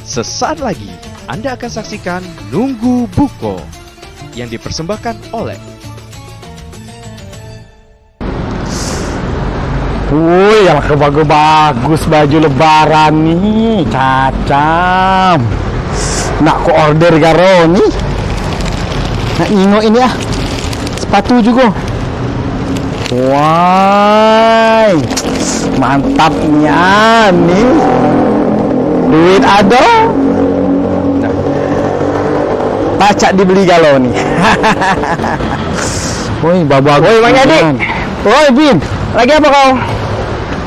Sesaat lagi Anda akan saksikan Nunggu Buko yang dipersembahkan oleh Wih, yang bagus baju lebaran nih, cacam. Nak ku order garo nih. Nak ningok ini ah. Sepatu juga. Wah, mantapnya nih. Duit ada. Pacak dibeli galau nih. Woi, bagus. Woi, Bang Yadi. Woi, Bin. Lagi apa kau?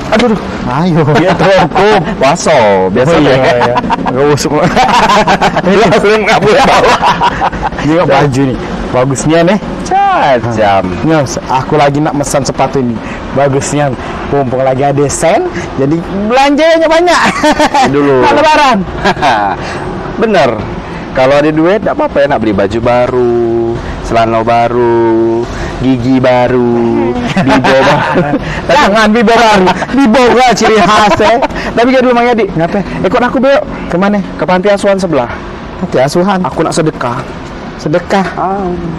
Aduh, ayo ya cukup baso biasanya ya. Enggak usuk. Belum enggak boleh bawa. Ini baju nih. Bagusnya nih. Cacam. Nih, aku lagi nak pesan sepatu ini. Bagusnya. Mumpung lagi ada sen, jadi belanjanya banyak. Dulu. Nak lebaran. Bener. Kalau ada duit enggak apa-apa ya nak beli baju baru, celana baru, gigi baru, bibo baru. Jangan bibo baru, bibo gak ciri khasnya. Tapi gak dulu Mang Yadi. Ngapa? Ikut aku belok. Kemana? Ke panti asuhan sebelah. Panti asuhan? Aku nak sedekah. Sedekah?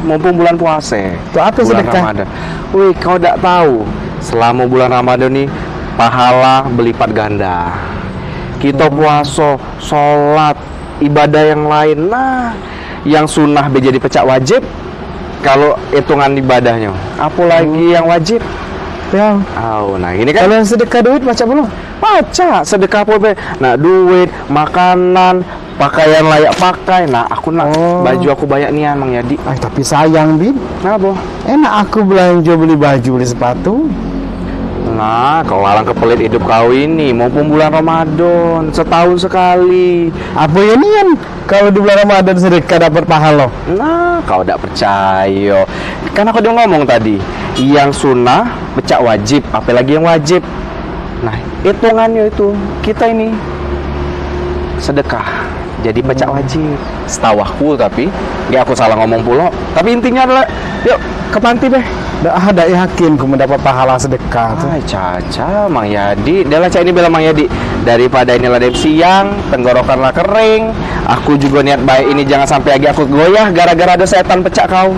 Mumpung bulan puasa. Itu apa bulan sedekah? Ramadan. Wih, kau tak tahu. Selama bulan Ramadan nih, pahala berlipat ganda. Kita puasa, sholat, ibadah yang lain. Nah, yang sunnah menjadi pecah wajib. Kalau hitungan ibadahnya, apalagi yang wajib. Ya. Nah ini kan. Kalau yang sedekah duit baca belum? Baca sedekah apa? Nah duit, makanan, pakaian layak pakai. Nah aku nak baju aku banyak nian Mang Yadi. Tapi sayang Bin. Kenapa? Enak aku belanja beli baju beli sepatu. Nah, kau alang kepelit hidup kau ini, maupun bulan Ramadan, setahun sekali. Apa ini kan? Kalau di bulan Ramadan sedekah dapat pahala. Nah, kau tidak percaya. Kan aku udah ngomong tadi, yang sunnah pecah wajib, apalagi yang wajib. Nah, hitungannya itu kita ini sedekah, jadi pecah wajib. Setahu aku tapi, ya aku salah ngomong pula. Tapi intinya adalah, yuk ke panti deh. Ada yakin ku mendapat pahala sedekah. Caca, Mang Yadi. Dia lah ini bilang Mang Yadi. Daripada inilah dem siang, tenggorokanlah kering. Aku juga niat baik ini jangan sampai lagi aku goyah gara-gara ada setan pecah kau.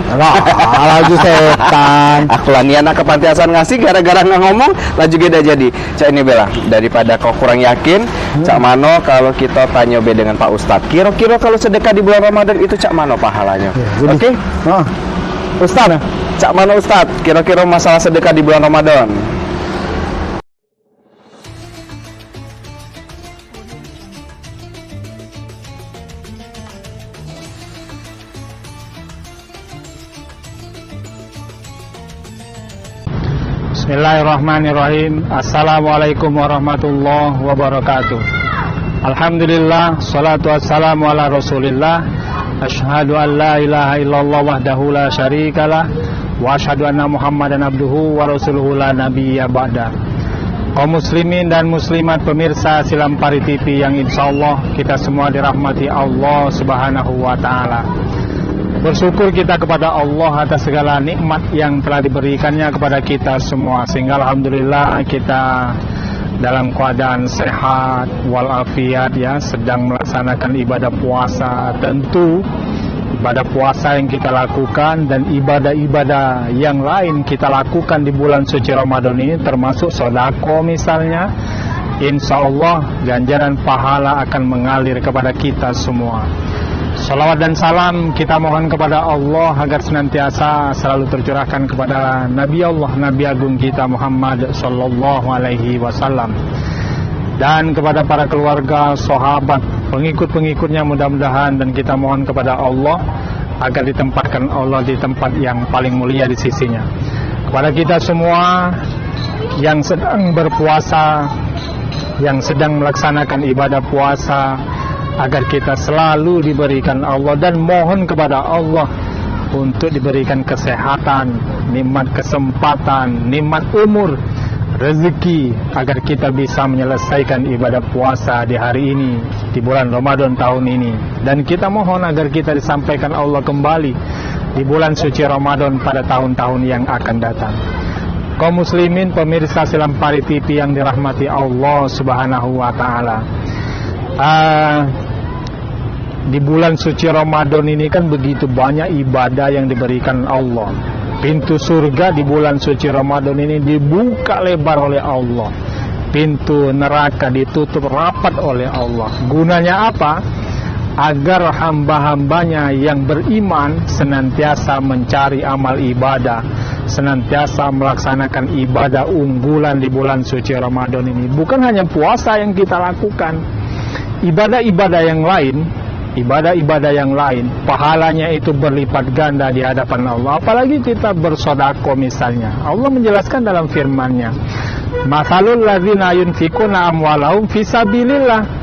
Laju setan. Aku lah niat ke panti asuhan ngasih gara-gara nggak ngomong, laju gede jadi. Cak ini bela. Daripada kau kurang yakin, Cak Mano kalau kita tanya be dengan Pak Ustadz. Kira-kira kalau sedekah di bulan Ramadan itu Cak Mano pahalanya? Oke? Ustadz. Cak mana Ustadz, kira-kira masalah sedekah di bulan Ramadan? Bismillahirrahmanirrahim. Assalamualaikum warahmatullahi wabarakatuh. Alhamdulillah, salatu wassalamu ala rasulillah. Asyhadu an la ilaha illallah wahdahu la syarikalah wa asyhadu anna Muhammadan abduhu wa rasuluhu la nabiyya ba'da. Kaum muslimin dan muslimat pemirsa Silampari TV yang insyaallah kita semua dirahmati Allah Subhanahu wa taala. Bersyukur kita kepada Allah atas segala nikmat yang telah diberikannya kepada kita semua, sehingga alhamdulillah kita dalam keadaan sehat walafiat ya, sedang melaksanakan ibadah puasa. Tentu ibadah puasa yang kita lakukan dan ibadah-ibadah yang lain kita lakukan di bulan suci Ramadan ini, termasuk sedekah misalnya, insya Allah ganjaran pahala akan mengalir kepada kita semua. Salawat dan salam kita mohon kepada Allah agar senantiasa selalu tercurahkan kepada Nabi Allah, Nabi Agung kita Muhammad Sallallahu Alaihi Wasallam, dan kepada para keluarga, sahabat, pengikut-pengikutnya mudah-mudahan. Dan kita mohon kepada Allah agar ditempatkan Allah di tempat yang paling mulia di sisinya. Kepada kita semua yang sedang berpuasa, yang sedang melaksanakan ibadah puasa, agar kita selalu diberikan Allah dan mohon kepada Allah untuk diberikan kesehatan, nikmat kesempatan, nikmat umur, rezeki, agar kita bisa menyelesaikan ibadah puasa di hari ini, di bulan Ramadan tahun ini. Dan kita mohon agar kita disampaikan Allah kembali di bulan suci Ramadan pada tahun-tahun yang akan datang. Kaum muslimin pemirsa Silampari TV yang dirahmati Allah Subhanahu wa taala. di bulan suci Ramadan ini kan begitu banyak ibadah yang diberikan Allah. Pintu surga di bulan suci Ramadan ini dibuka lebar oleh Allah. Pintu neraka ditutup rapat oleh Allah. Gunanya apa? Agar hamba-hambanya yang beriman senantiasa mencari amal ibadah, senantiasa melaksanakan ibadah unggulan di bulan suci Ramadan ini. Bukan hanya puasa yang kita lakukan, ibadah-ibadah yang lain, pahalanya itu berlipat ganda di hadapan Allah. Apalagi kita bersedekah misalnya. Allah menjelaskan dalam firman-Nya, "Matsalul ladzina yunfikuna amwalahum fisabilillah."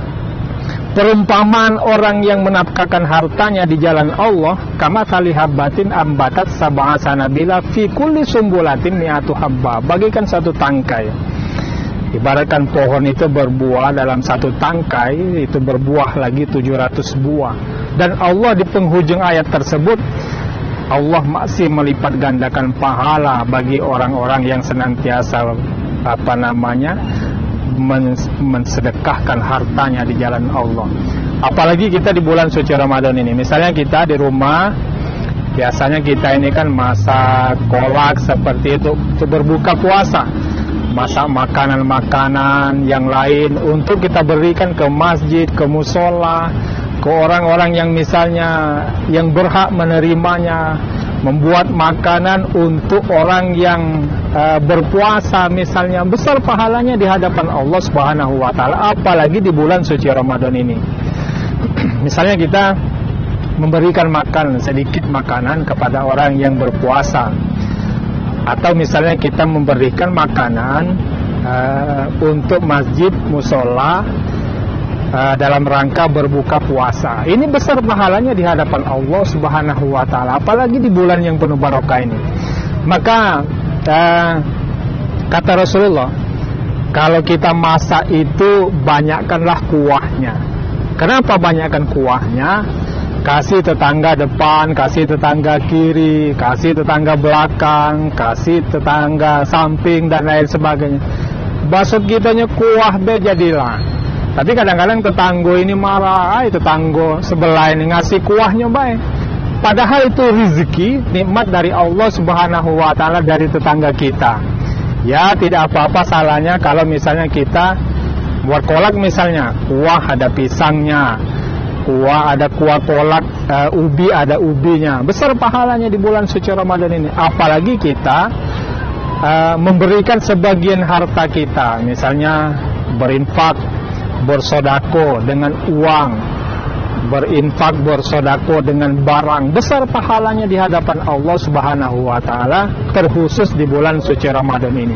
Perumpamaan orang yang menafkahkan hartanya di jalan Allah, kama salihabbatin ambatat sab'a sanabila fi kulli sumbulatin mi'atu habba. Bagikan satu tangkai. Ibaratkan pohon itu berbuah, dalam satu tangkai itu berbuah lagi 700 buah. Dan Allah di penghujung ayat tersebut, Allah masih melipat gandakan pahala bagi orang-orang yang senantiasa mensedekahkan hartanya di jalan Allah. Apalagi kita di bulan suci Ramadan ini. Misalnya kita di rumah, biasanya kita ini kan masak kolak seperti itu untuk berbuka puasa, masak makanan-makanan yang lain untuk kita berikan ke masjid, ke musola, ke orang-orang yang misalnya yang berhak menerimanya. Membuat makanan untuk orang yang berpuasa misalnya, besar pahalanya di hadapan Allah Subhanahu wa taala, apalagi di bulan suci Ramadan ini. Misalnya kita memberikan makan sedikit makanan kepada orang yang berpuasa, atau misalnya kita memberikan makanan untuk masjid, musola, dalam rangka berbuka puasa. Ini besar pahalanya di hadapan Allah Subhanahu wa taala, apalagi di bulan yang penuh barokah ini. Maka kata Rasulullah, kalau kita masak itu banyakkanlah kuahnya. Kenapa banyakkan kuahnya? Kasih tetangga depan, kasih tetangga kiri, kasih tetangga belakang, kasih tetangga samping dan lain sebagainya. Bakso kitanya kuah be jadilah. Tapi kadang-kadang tetanggo ini marah, tetanggo sebelah ini ngasih kuahnya baik. Padahal itu rezeki, nikmat dari Allah Subhanahu wa taala dari tetangga kita. Ya, tidak apa-apa salahnya kalau misalnya kita buat kolak misalnya, kuah ada pisangnya, kuah ada kuah kolak, ubi ada ubinya. Besar pahalanya di bulan suci Ramadan ini. Apalagi kita memberikan sebagian harta kita, misalnya berinfak, bersodako dengan uang, berinfak, bersodako dengan barang, besar pahalanya di hadapan Allah Subhanahu wa taala, terkhusus di bulan suci Ramadan ini.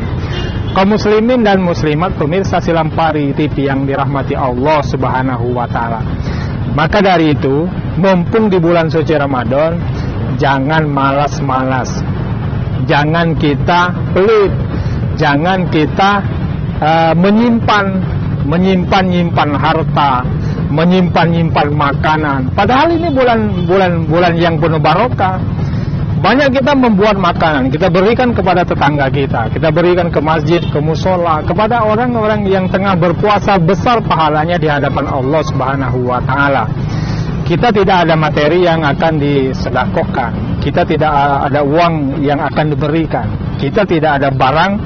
Kaum muslimin dan muslimat pemirsa Silampari TV yang dirahmati Allah Subhanahu wa taala. Maka dari itu, mumpung di bulan suci Ramadan, jangan malas-malas. Jangan kita pelit, jangan kita menyimpan harta, menyimpan makanan. Padahal ini bulan yang penuh barokah. Banyak kita membuat makanan, kita berikan kepada tetangga kita berikan ke masjid, ke musola, kepada orang-orang yang tengah berpuasa, besar pahalanya di hadapan Allah Subhanahu wa taala. Kita tidak ada materi yang akan disedekahkan, kita tidak ada uang yang akan diberikan, kita tidak ada barang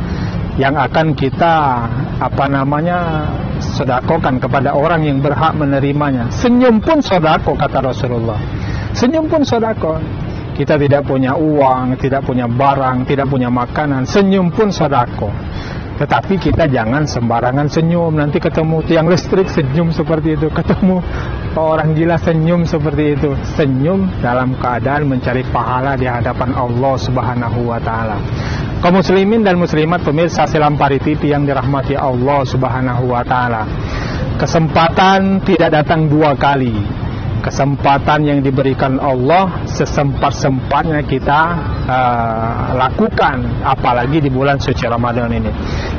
yang akan kita sedekahkan kepada orang yang berhak menerimanya. Senyum pun sedekah, kata Rasulullah. Senyum pun sedekah. Kita tidak punya uang, tidak punya barang, tidak punya makanan, senyum pun sedekah. Tetapi kita jangan sembarangan senyum. Nanti ketemu tiang listrik senyum seperti itu, ketemu orang gila senyum seperti itu. Senyum dalam keadaan mencari pahala di hadapan Allah Subhanahu wa taala. Kaum muslimin dan muslimat pemirsa Silampari TV yang dirahmati Allah Subhanahu wa taala. Kesempatan tidak datang dua kali. Kesempatan yang diberikan Allah sesempat-sempatnya kita lakukan, apalagi di bulan suci Ramadan ini.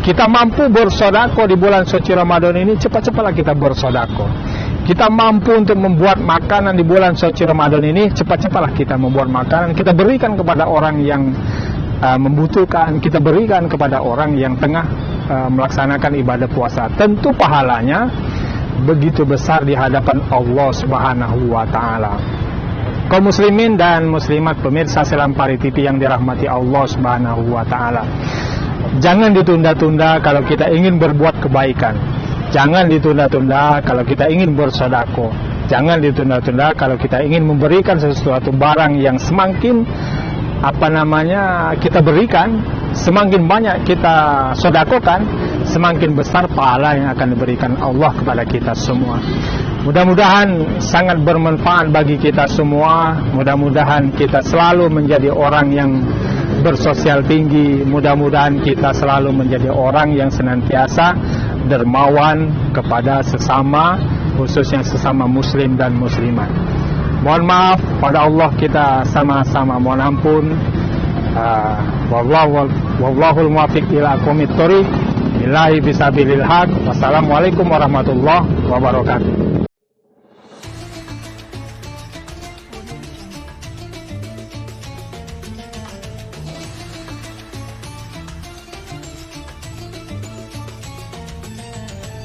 Kita mampu bersedekah di bulan suci Ramadan ini, cepat-cepatlah kita bersedekah. Kita mampu untuk membuat makanan di bulan suci Ramadan ini, cepat-cepatlah kita membuat makanan, kita berikan kepada orang yang membutuhkan, kita berikan kepada orang yang tengah melaksanakan ibadah puasa. Tentu pahalanya begitu besar di hadapan Allah Subhanahu wa taala. Kaum muslimin dan muslimat pemirsa Selampari TV yang dirahmati Allah Subhanahu wa taala. Jangan ditunda-tunda kalau kita ingin berbuat kebaikan. Jangan ditunda-tunda kalau kita ingin bersedekah. Jangan ditunda-tunda kalau kita ingin memberikan sesuatu barang yang semakin kita berikan, semakin banyak kita sedekahkan, semakin besar pahala yang akan diberikan Allah kepada kita semua. Mudah-mudahan sangat bermanfaat bagi kita semua. Mudah-mudahan kita selalu menjadi orang yang bersosial tinggi. Mudah-mudahan kita selalu menjadi orang yang senantiasa dermawan kepada sesama, khususnya sesama muslim dan muslimat. Mohon maaf pada Allah, kita sama-sama mohon ampun. Wallahul muwaffiq ila aqwamit thoriq. Billahi fisabilil haq. Wassalamualaikum warahmatullahi wabarakatuh.